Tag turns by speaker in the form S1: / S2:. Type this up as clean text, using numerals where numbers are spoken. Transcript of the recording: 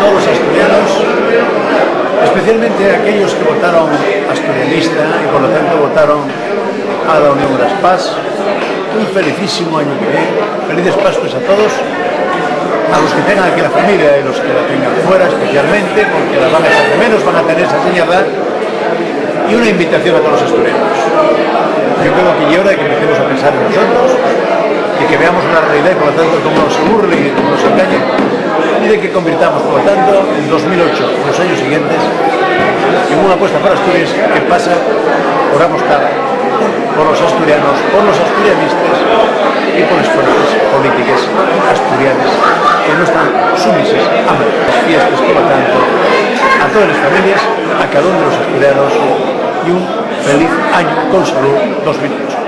S1: todos los asturianos, especialmente aquellos que votaron asturianista y por lo tanto votaron a la Unión de las Paz. Un felicísimo año que viene, felices Pascuas a todos, a los que tengan aquí la familia y los que la tengan fuera especialmente, porque la van a echar de menos, van a tener esa señalidad, y una invitación a todos los asturianos. Yo creo que ya hora de que empecemos a pensar en nosotros, de que veamos una realidad y por lo tanto cómo nos burlen y cómo nos engañen, y de que convirtamos por lo tanto el 2008 y los años siguientes en una apuesta para Asturias que pasa por apostar por los asturianos, por los asturianistas y por las fuerzas políticas asturianas que no están sumises a las fiestas, por lo tanto, a todas las familias, a cada uno de los asturianos y un feliz año con salud 2008.